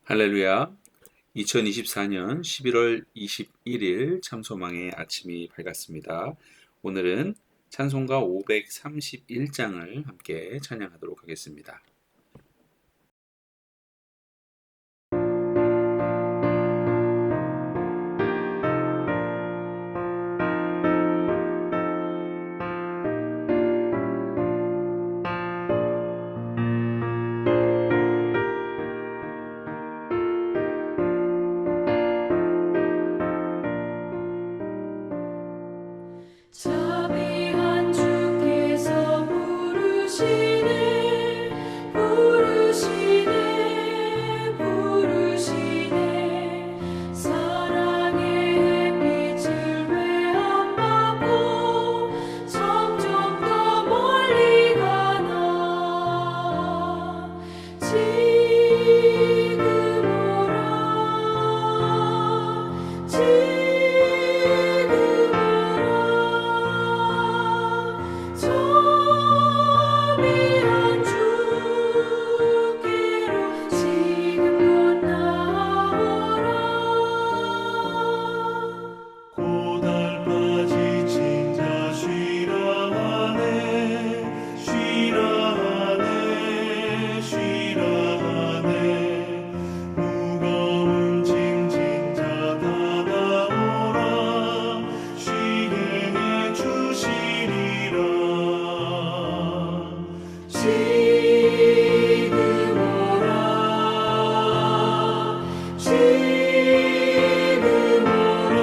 할렐루야. 2024년 11월 21일 참소망의 아침이 밝았습니다. 오늘은 찬송가 531장을 함께 찬양하도록 하겠습니다. 자비한 주께서 부르시네 부르시네 부르시네 사랑의 햇빛을 외안받고 점점 더 멀리 가나 지금 오라 지금 자비한 주께로 지금 건너오라 고달파 지친 자 쉬라 하네 쉬라 하네 쉬라 하네 무거운 짐진 자 다 나오라 쉬게 해 주시리라 지금 오라 지금 오라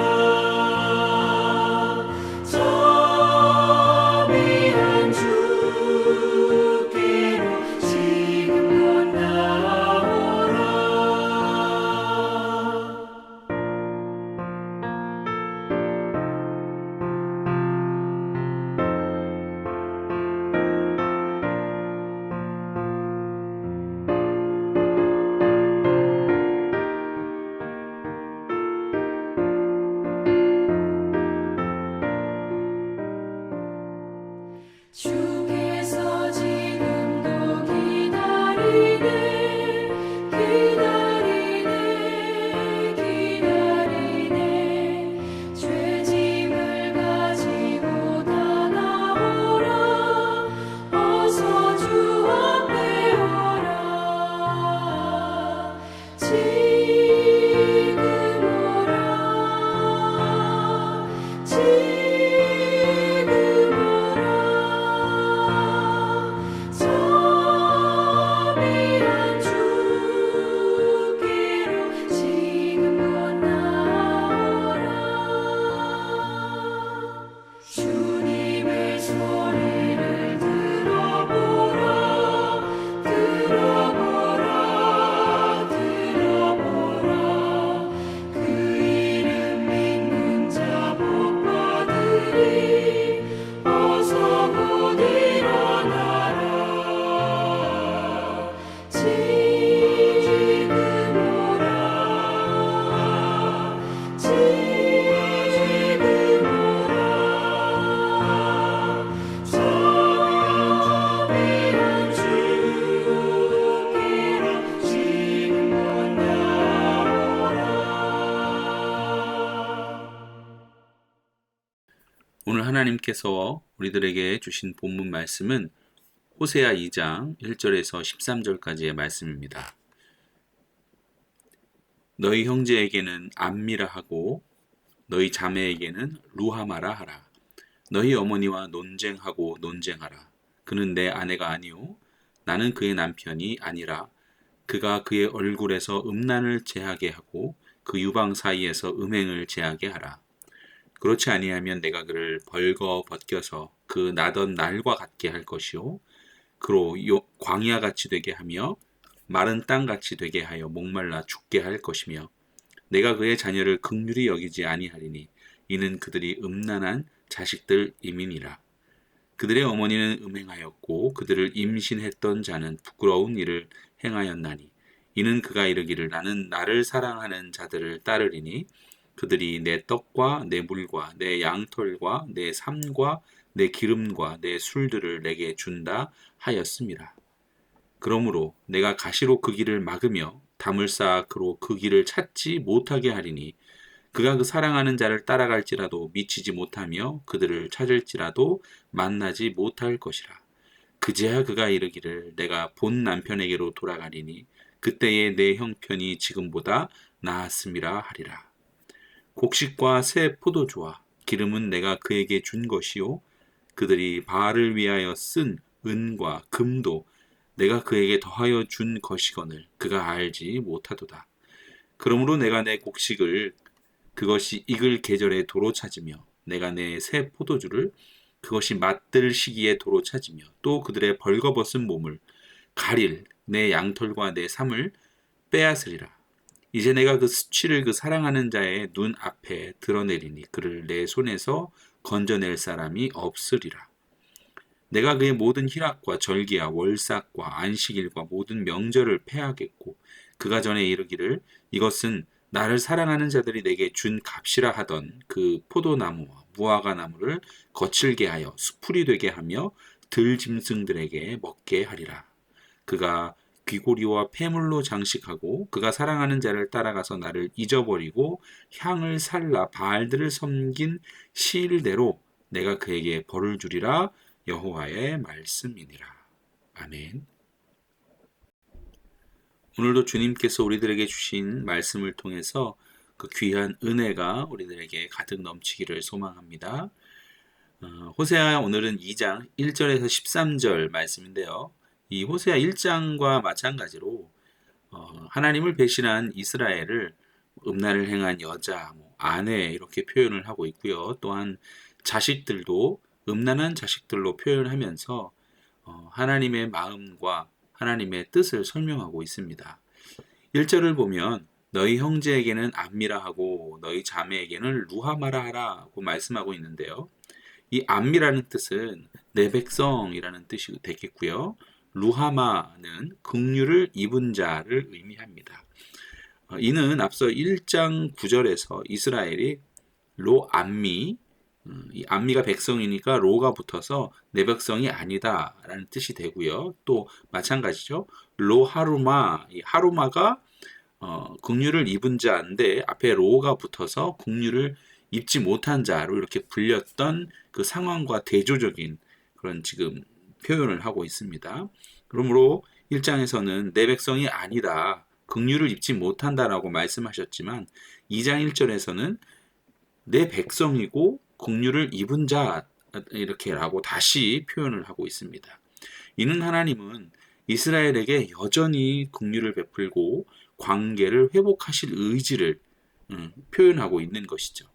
자비한 주께로 지금 건너오라 주께서 지금도 기다리네 기다리네 기다리네 죄짐을 가지고 다 나오라 어서 주 앞에 오라 지금 오라 지금 오라 자비한 주께로 지금 건너오라 주님의 소리를 들어보라 들어보라 들어보라 그 이름 믿는 자 복 받으리 어서 곧 일어나라 지금 오라 지금 오라 자비한 주께로 지금 건너오라 오늘 하나님께서 우리들에게 주신 본문 말씀은 호세아 2장 1절에서 13절까지의 말씀입니다. 너희 형제에게는 암미라 하고 너희 자매에게는 루하마라 하라. 너희 어머니와 논쟁하고 논쟁하라. 그는 내 아내가 아니요 나는 그의 남편이 아니라 그가 그의 얼굴에서 음란을 제하게 하고 그 유방 사이에서 음행을 제하게 하라. 그렇지 아니하면 내가 그를 벌거 벗겨서 그 나던 날과 같게 할 것이요 그로 광야같이 되게 하며 마른 땅같이 되게 하여 목말라 죽게 할 것이며 내가 그의 자녀를 긍휼히 여기지 아니하리니 이는 그들이 음란한 자식들임이니라. 그들의 어머니는 음행하였고 그들을 임신했던 자는 부끄러운 일을 행하였나니 이는 그가 이르기를 나는 나를 사랑하는 자들을 따르리니 그들이 내 떡과 내 물과 내 양털과 내 삶과 내 기름과 내 술들을 내게 준다 하였음이라. 그러므로 내가 가시로 그 길을 막으며 담을 쌓아 그로 그 길을 찾지 못하게 하리니 그가 그 사랑하는 자를 따라갈지라도 미치지 못하며 그들을 찾을지라도 만나지 못할 것이라. 그제야 그가 이르기를 내가 본 남편에게로 돌아가리니 그때에 내 형편이 지금보다 나았음이라 하리라. 곡식과 새 포도주와 기름은 내가 그에게 준 것이요 그들이 바알을 위하여 쓴 은과 금도 내가 그에게 더하여 준 것이거늘 그가 알지 못하도다. 그러므로 내가 내 곡식을 그것이 익을 계절에 도로 찾으며 내가 내 새 포도주를 그것이 맛들 시기에 도로 찾으며 또 그들의 벌거벗은 몸을 가릴 내 양털과 내 삶을 빼앗으리라. 이제 내가 그 수치를 그 사랑하는 자의 눈 앞에 드러내리니 그를 내 손에서 건져낼 사람이 없으리라. 내가 그의 모든 희락과 절기와 월삭과 안식일과 모든 명절을 패하겠고 그가 전에 이르기를 이것은 나를 사랑하는 자들이 내게 준 값이라 하던 그 포도나무와 무화과 나무를 거칠게 하여 수풀이 되게 하며 들짐승들에게 먹게 하리라. 그가 귀고리와 폐물로 장식하고 그가 사랑하는 자를 따라가서 나를 잊어버리고 향을 살라 바알들을 섬긴 시일대로 내가 그에게 벌을 주리라. 여호와의 말씀이니라. 아멘. 오늘도 주님께서 우리들에게 주신 말씀을 통해서 그 귀한 은혜가 우리들에게 가득 넘치기를 소망합니다. 호세아 오늘은 2장 1절에서 13절 말씀인데요. 이 호세아 1장과 마찬가지로 하나님을 배신한 이스라엘을 음란을 행한 여자, 아내 이렇게 표현을 하고 있고요. 또한 자식들도 음란한 자식들로 표현하면서 하나님의 마음과 하나님의 뜻을 설명하고 있습니다. 1절을 보면 너희 형제에게는 암미라 하고 너희 자매에게는 루하마라 하라고 말씀하고 있는데요. 이 암미라는 뜻은 내 백성이라는 뜻이 되겠고요. 루하마는 긍휼을 입은 자를 의미합니다. 이는 앞서 1장 9절에서 이스라엘이 로 암미, 이 암미가 백성이니까 로가 붙어서 내 백성이 아니다 라는 뜻이 되고요. 또 마찬가지죠. 로 하루마, 이 하루마가 긍휼을 입은 자인데 앞에 로가 붙어서 긍휼을 입지 못한 자로 이렇게 불렸던 그 상황과 대조적인 그런 지금 표현을 하고 있습니다. 그러므로 1장에서는 내 백성이 아니다, 긍휼을 입지 못한다라고 말씀하셨지만 2장 1절에서는 내 백성이고 긍휼을 입은 자 이렇게라고 다시 표현을 하고 있습니다. 이는 하나님은 이스라엘에게 여전히 긍휼을 베풀고 관계를 회복하실 의지를 표현하고 있는 것이죠.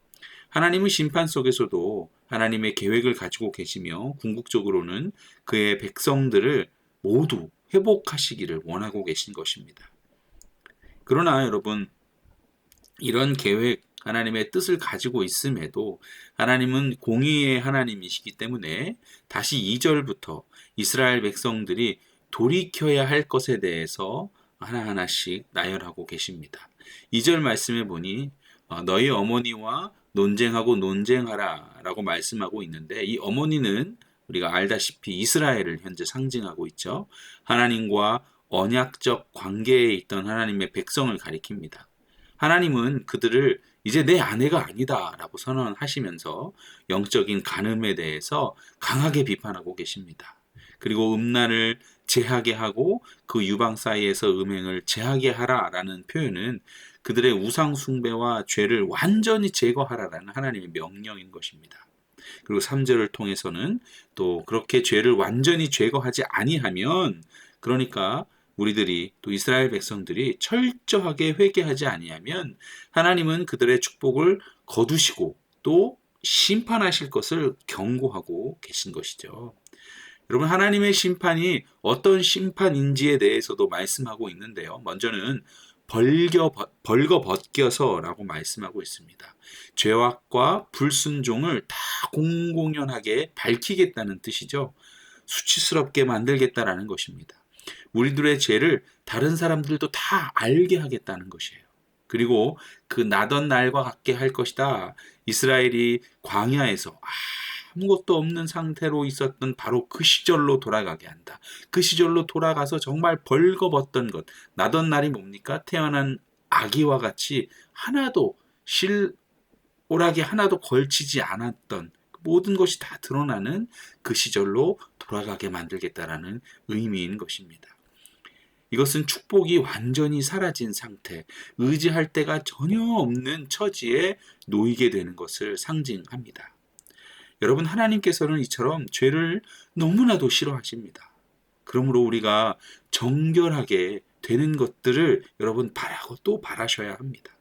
하나님은 심판 속에서도 하나님의 계획을 가지고 계시며 궁극적으로는 그의 백성들을 모두 회복하시기를 원하고 계신 것입니다. 그러나 여러분, 이런 계획, 하나님의 뜻을 가지고 있음에도 하나님은 공의의 하나님이시기 때문에 다시 2절부터 이스라엘 백성들이 돌이켜야 할 것에 대해서 하나하나씩 나열하고 계십니다. 2절 말씀에 보니 너희 어머니와 논쟁하고 논쟁하라 라고 말씀하고 있는데, 이 어머니는 우리가 알다시피 이스라엘을 현재 상징하고 있죠. 하나님과 언약적 관계에 있던 하나님의 백성을 가리킵니다. 하나님은 그들을 이제 내 아내가 아니다 라고 선언하시면서 영적인 간음에 대해서 강하게 비판하고 계십니다. 그리고 음란을 제하게 하고 그 유방 사이에서 음행을 제하게 하라라는 표현은 그들의 우상 숭배와 죄를 완전히 제거하라라는 하나님의 명령인 것입니다. 그리고 3절을 통해서는 또 그렇게 죄를 완전히 제거하지 아니하면, 그러니까 우리들이 또 이스라엘 백성들이 철저하게 회개하지 아니하면 하나님은 그들의 축복을 거두시고 또 심판하실 것을 경고하고 계신 것이죠. 여러분, 하나님의 심판이 어떤 심판인지에 대해서도 말씀하고 있는데요. 먼저는 벌거벗겨서라고 말씀하고 있습니다. 죄악과 불순종을 다 공공연하게 밝히겠다는 뜻이죠. 수치스럽게 만들겠다라는 것입니다. 우리들의 죄를 다른 사람들도 다 알게 하겠다는 것이에요. 그리고 그 나던 날과 같게 할 것이다. 이스라엘이 광야에서 아무것도 없는 상태로 있었던 바로 그 시절로 돌아가게 한다. 그 시절로 돌아가서 정말 벌거벗던 것, 나던 날이 뭡니까? 태어난 아기와 같이 하나도 실오락이 하나도 걸치지 않았던 모든 것이 다 드러나는 그 시절로 돌아가게 만들겠다라는 의미인 것입니다. 이것은 축복이 완전히 사라진 상태, 의지할 데가 전혀 없는 처지에 놓이게 되는 것을 상징합니다. 여러분, 하나님께서는 이처럼 죄를 너무나도 싫어하십니다. 그러므로 우리가 정결하게 되는 것들을 여러분 바라고 또 바라셔야 합니다.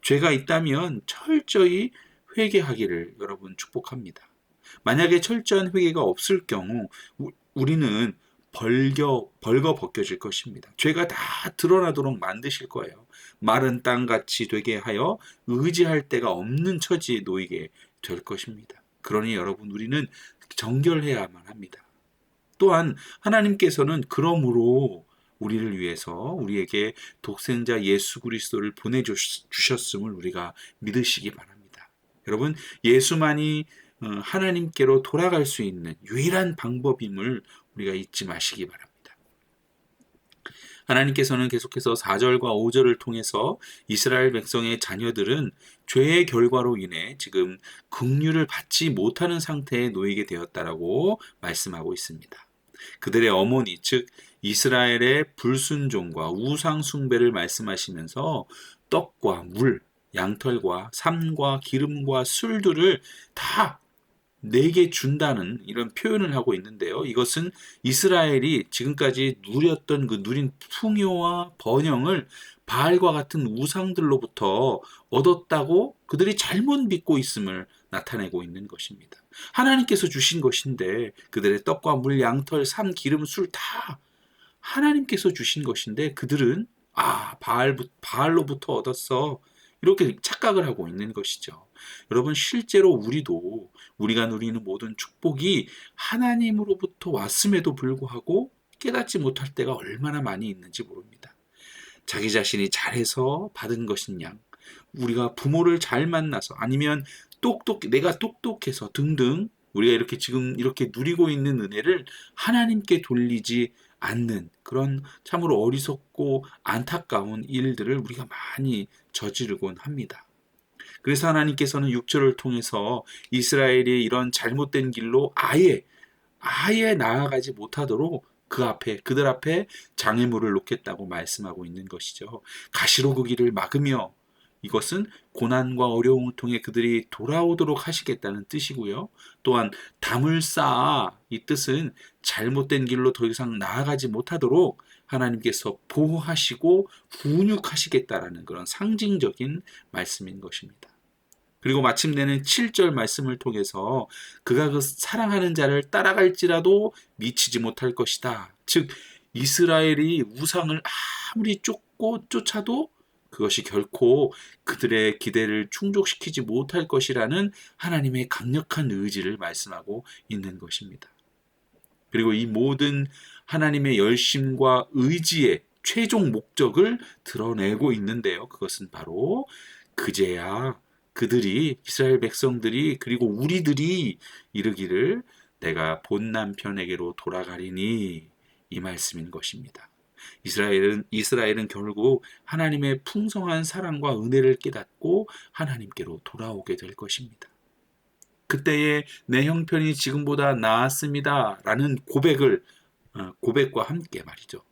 죄가 있다면 철저히 회개하기를 여러분 축복합니다. 만약에 철저한 회개가 없을 경우 우리는 벌거 벗겨질 것입니다. 죄가 다 드러나도록 만드실 거예요. 마른 땅같이 되게 하여 의지할 데가 없는 처지에 놓이게 될 것입니다. 그러니 여러분, 우리는 정결해야만 합니다. 또한 하나님께서는 그러므로 우리를 위해서 우리에게 독생자 예수 그리스도를 보내주셨음을 우리가 믿으시기 바랍니다. 여러분, 예수만이 하나님께로 돌아갈 수 있는 유일한 방법임을 우리가 잊지 마시기 바랍니다. 하나님께서는 계속해서 4절과 5절을 통해서 이스라엘 백성의 자녀들은 죄의 결과로 인해 지금 긍휼을 받지 못하는 상태에 놓이게 되었다라고 말씀하고 있습니다. 그들의 어머니, 즉 이스라엘의 불순종과 우상 숭배를 말씀하시면서 떡과 물, 양털과 삼과 기름과 술들을 다 내게 준다는 이런 표현을 하고 있는데요. 이것은 이스라엘이 지금까지 누렸던 그 누린 풍요와 번영을 바알과 같은 우상들로부터 얻었다고 그들이 잘못 믿고 있음을 나타내고 있는 것입니다. 하나님께서 주신 것인데, 그들의 떡과 물, 양털, 삼, 기름, 술 다 하나님께서 주신 것인데 그들은 바알로부터 얻었어, 이렇게 착각을 하고 있는 것이죠. 여러분, 실제로 우리도 우리가 누리는 모든 축복이 하나님으로부터 왔음에도 불구하고 깨닫지 못할 때가 얼마나 많이 있는지 모릅니다. 자기 자신이 잘해서 받은 것인 양, 우리가 부모를 잘 만나서, 아니면 내가 똑똑해서 등등, 우리가 이렇게 지금 이렇게 누리고 있는 은혜를 하나님께 돌리지 않는 그런 참으로 어리석고 안타까운 일들을 우리가 많이 저지르곤 합니다. 그래서 하나님께서는 6절을 통해서 이스라엘이 이런 잘못된 길로 아예 나아가지 못하도록 그들 앞에 장애물을 놓겠다고 말씀하고 있는 것이죠. 가시로 그 길을 막으며, 이것은 고난과 어려움을 통해 그들이 돌아오도록 하시겠다는 뜻이고요. 또한 담을 쌓아, 이 뜻은 잘못된 길로 더 이상 나아가지 못하도록 하나님께서 보호하시고 훈육하시겠다라는 그런 상징적인 말씀인 것입니다. 그리고 마침내는 7절 말씀을 통해서 그가 그 사랑하는 자를 따라갈지라도 미치지 못할 것이다. 즉 이스라엘이 우상을 아무리 쫓아도 그것이 결코 그들의 기대를 충족시키지 못할 것이라는 하나님의 강력한 의지를 말씀하고 있는 것입니다. 그리고 이 모든 하나님의 열심과 의지의 최종 목적을 드러내고 있는데요. 그것은 바로 그제야 그들이, 이스라엘 백성들이, 그리고 우리들이 이르기를 내가 본 남편에게로 돌아가리니, 이 말씀인 것입니다. 이스라엘은 결국 하나님의 풍성한 사랑과 은혜를 깨닫고 하나님께로 돌아오게 될 것입니다. 그때에 내 형편이 지금보다 나았습니다 라는 고백과 함께 말이죠.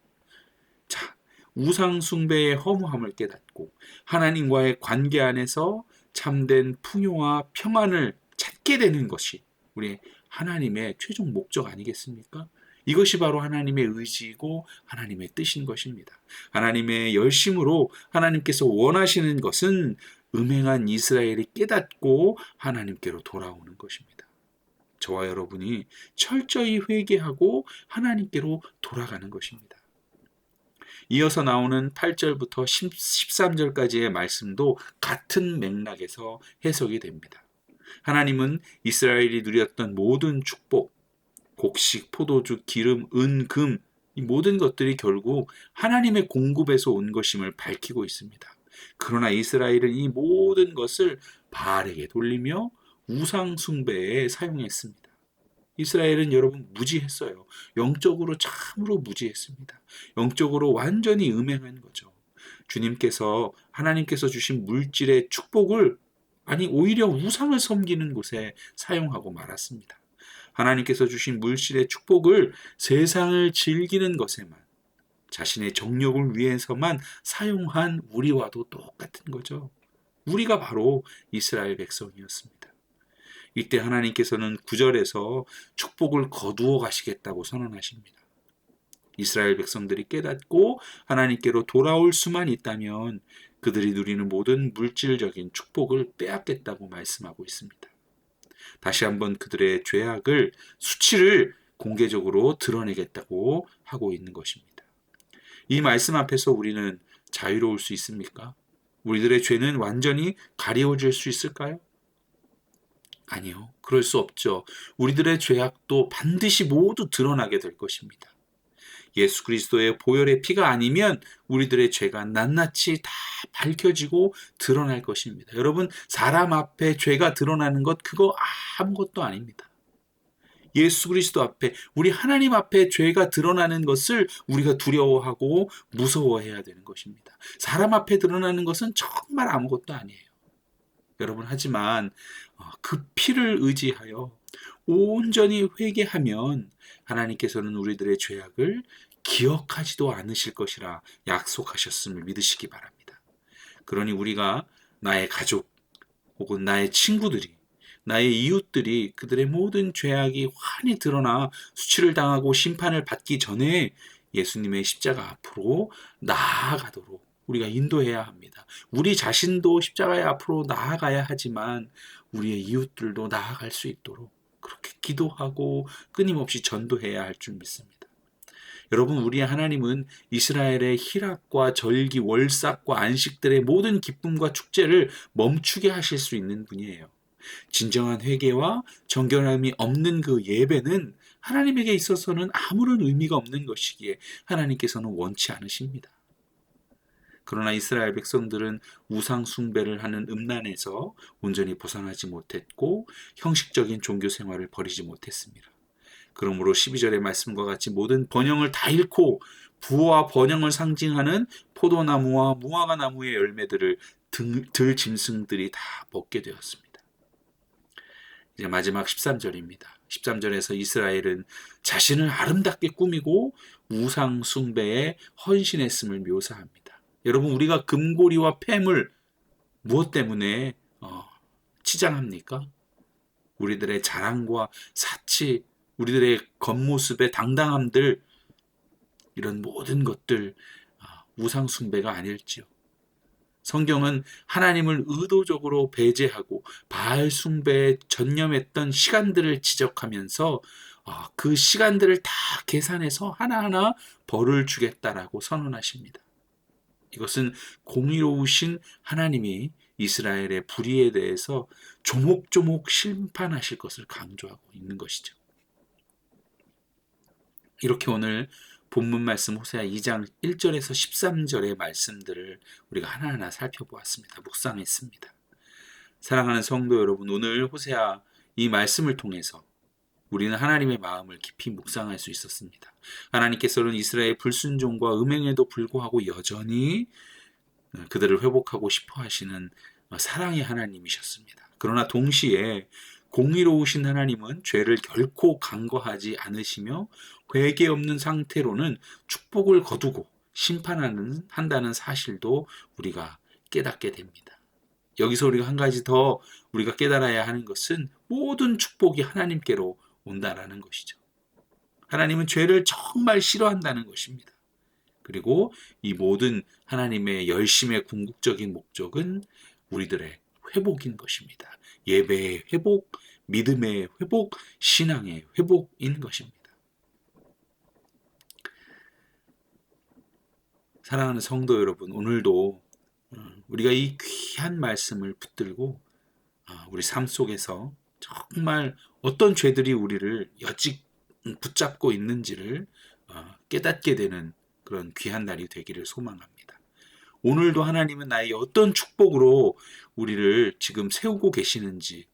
자, 우상 숭배의 허무함을 깨닫고 하나님과의 관계 안에서 참된 풍요와 평안을 찾게 되는 것이 우리 하나님의 최종 목적 아니겠습니까? 이것이 바로 하나님의 의지이고 하나님의 뜻인 것입니다. 하나님의 열심으로 하나님께서 원하시는 것은 음행한 이스라엘이 깨닫고 하나님께로 돌아오는 것입니다. 저와 여러분이 철저히 회개하고 하나님께로 돌아가는 것입니다. 이어서 나오는 8절부터 13절까지의 말씀도 같은 맥락에서 해석이 됩니다. 하나님은 이스라엘이 누렸던 모든 축복, 곡식, 포도주, 기름, 은, 금, 이 모든 것들이 결국 하나님의 공급에서 온 것임을 밝히고 있습니다. 그러나 이스라엘은 이 모든 것을 바알에게 돌리며 우상 숭배에 사용했습니다. 이스라엘은 여러분 무지했어요. 영적으로 참으로 무지했습니다. 영적으로 완전히 음행한 거죠. 하나님께서 주신 물질의 축복을 오히려 우상을 섬기는 곳에 사용하고 말았습니다. 하나님께서 주신 물질의 축복을 세상을 즐기는 것에만, 자신의 정욕을 위해서만 사용한 우리와도 똑같은 거죠. 우리가 바로 이스라엘 백성이었습니다. 이때 하나님께서는 9절에서 축복을 거두어 가시겠다고 선언하십니다. 이스라엘 백성들이 깨닫고 하나님께로 돌아올 수만 있다면 그들이 누리는 모든 물질적인 축복을 빼앗겠다고 말씀하고 있습니다. 다시 한번 그들의 죄악을, 수치를 공개적으로 드러내겠다고 하고 있는 것입니다. 이 말씀 앞에서 우리는 자유로울 수 있습니까? 우리들의 죄는 완전히 가리워질 수 있을까요? 아니요, 그럴 수 없죠. 우리들의 죄악도 반드시 모두 드러나게 될 것입니다. 예수 그리스도의 보혈의 피가 아니면 우리들의 죄가 낱낱이 다 밝혀지고 드러날 것입니다. 여러분, 사람 앞에 죄가 드러나는 것, 그거 아무것도 아닙니다. 예수 그리스도 앞에, 우리 하나님 앞에 죄가 드러나는 것을 우리가 두려워하고 무서워해야 되는 것입니다. 사람 앞에 드러나는 것은 정말 아무것도 아니에요. 여러분, 하지만 그 피를 의지하여 온전히 회개하면 하나님께서는 우리들의 죄악을 기억하지도 않으실 것이라 약속하셨음을 믿으시기 바랍니다. 그러니 우리가, 나의 가족 혹은 나의 친구들이, 나의 이웃들이 그들의 모든 죄악이 환히 드러나 수치를 당하고 심판을 받기 전에 예수님의 십자가 앞으로 나아가도록 우리가 인도해야 합니다. 우리 자신도 십자가의 앞으로 나아가야 하지만 우리의 이웃들도 나아갈 수 있도록 그렇게 기도하고 끊임없이 전도해야 할 줄 믿습니다. 여러분, 우리의 하나님은 이스라엘의 희락과 절기, 월삭과 안식들의 모든 기쁨과 축제를 멈추게 하실 수 있는 분이에요. 진정한 회개와 정결함이 없는 그 예배는 하나님에게 있어서는 아무런 의미가 없는 것이기에 하나님께서는 원치 않으십니다. 그러나 이스라엘 백성들은 우상 숭배를 하는 음란에서 온전히 벗어나지 못했고 형식적인 종교 생활을 버리지 못했습니다. 그러므로 12절의 말씀과 같이 모든 번영을 다 잃고 부와 번영을 상징하는 포도나무와 무화과 나무의 열매들을 들 짐승들이 다 먹게 되었습니다. 이제 마지막 13절입니다. 13절에서 이스라엘은 자신을 아름답게 꾸미고 우상 숭배에 헌신했음을 묘사합니다. 여러분, 우리가 금고리와 폐물 무엇 때문에 치장합니까? 우리들의 자랑과 사치, 우리들의 겉모습의 당당함들, 이런 모든 것들 우상 숭배가 아닐지요. 성경은 하나님을 의도적으로 배제하고 바알 숭배에 전념했던 시간들을 지적하면서 그 시간들을 다 계산해서 하나하나 벌을 주겠다라고 선언하십니다. 이것은 공의로우신 하나님이 이스라엘의 불의에 대해서 조목조목 심판하실 것을 강조하고 있는 것이죠. 이렇게 오늘 본문 말씀 호세아 2장 1절에서 13절의 말씀들을 우리가 하나하나 살펴보았습니다. 묵상했습니다. 사랑하는 성도 여러분, 오늘 호세아 이 말씀을 통해서 우리는 하나님의 마음을 깊이 묵상할 수 있었습니다. 하나님께서는 이스라엘 불순종과 음행에도 불구하고 여전히 그들을 회복하고 싶어 하시는 사랑의 하나님이셨습니다. 그러나 동시에 공의로우신 하나님은 죄를 결코 간과하지 않으시며 회개 없는 상태로는 축복을 거두고 심판한다는 사실도 우리가 깨닫게 됩니다. 여기서 우리가 한 가지 더 우리가 깨달아야 하는 것은 모든 축복이 하나님께로 온다라는 것이죠. 하나님은 죄를 정말 싫어한다는 것입니다. 그리고 이 모든 하나님의 열심의 궁극적인 목적은 우리들의 회복인 것입니다. 예배의 회복, 믿음의 회복, 신앙의 회복인 것입니다. 사랑하는 성도 여러분, 오늘도 우리가 이 귀한 말씀을 붙들고 우리 삶 속에서 정말 어떤 죄들이 우리를 여직 붙잡고 있는지를 깨닫게 되는 그런 귀한 날이 되기를 소망합니다. 오늘도 하나님은 나에게 어떤 축복으로 우리를 지금 세우고 계시는지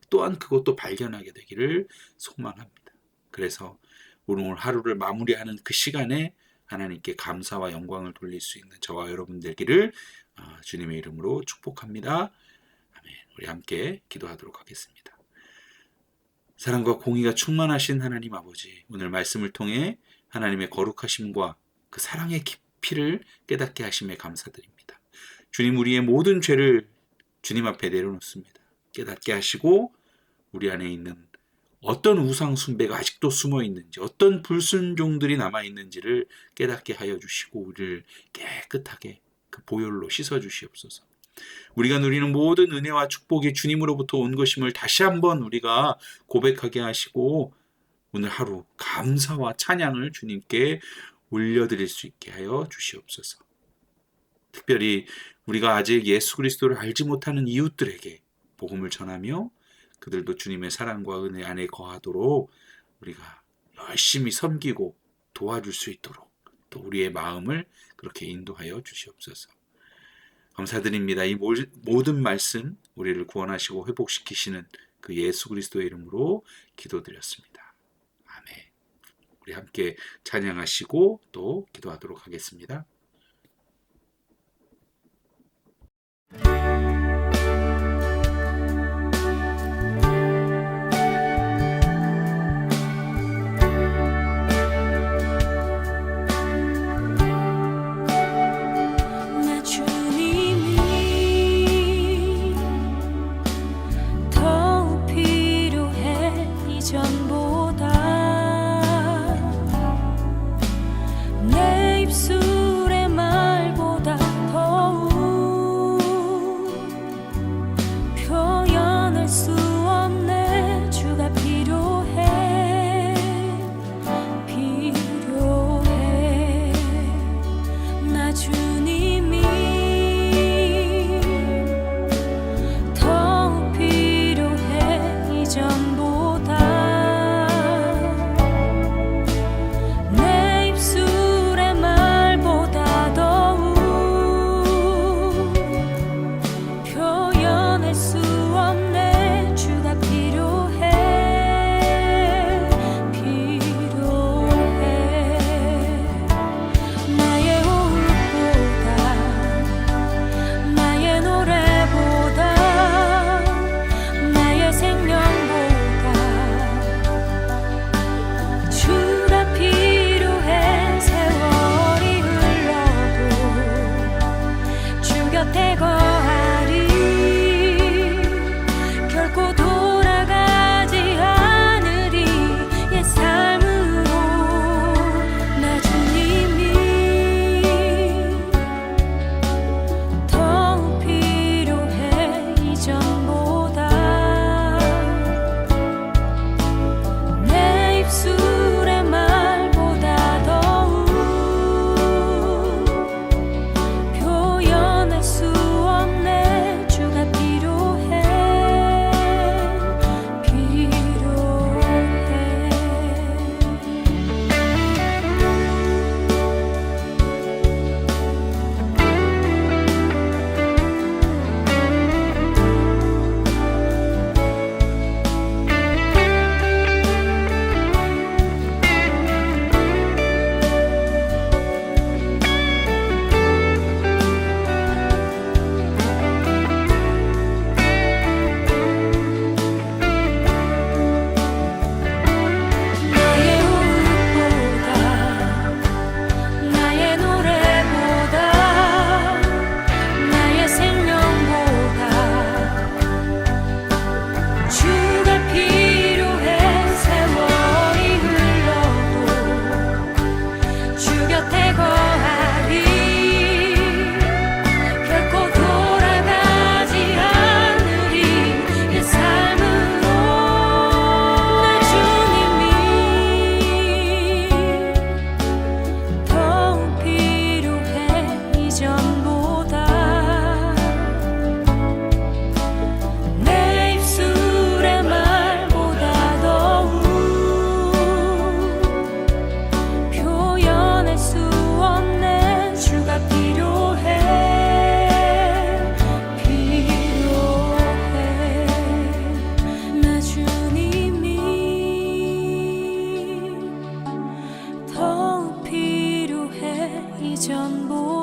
또한 그것도 발견하게 되기를 소망합니다. 그래서 오늘 하루를 마무리하는 그 시간에 하나님께 감사와 영광을 돌릴 수 있는 저와 여러분 되기를 주님의 이름으로 축복합니다. 아멘. 우리 함께 기도하도록 하겠습니다. 사랑과 공의가 충만하신 하나님 아버지, 오늘 말씀을 통해 하나님의 거룩하심과 그 사랑의 깊이를 깨닫게 하심에 감사드립니다. 주님, 우리의 모든 죄를 주님 앞에 내려놓습니다. 깨닫게 하시고 우리 안에 있는 어떤 우상 숭배가 아직도 숨어 있는지, 어떤 불순종들이 남아 있는지를 깨닫게 하여 주시고 우리를 깨끗하게 그 보혈로 씻어 주시옵소서. 우리가 누리는 모든 은혜와 축복이 주님으로부터 온 것임을 다시 한번 우리가 고백하게 하시고 오늘 하루 감사와 찬양을 주님께 올려드릴 수 있게 하여 주시옵소서. 특별히 우리가 아직 예수 그리스도를 알지 못하는 이웃들에게 복음을 전하며 그들도 주님의 사랑과 은혜 안에 거하도록 우리가 열심히 섬기고 도와줄 수 있도록 또 우리의 마음을 그렇게 인도하여 주시옵소서. 감사드립니다. 이 모든 말씀 우리를 구원하시고 회복시키시는 그 예수 그리스도의 이름으로 기도드렸습니다. 아멘. 우리 함께 찬양하시고 또 기도하도록 하겠습니다. 내 주님이 더욱 필요해 이전보다 내 입술에 전부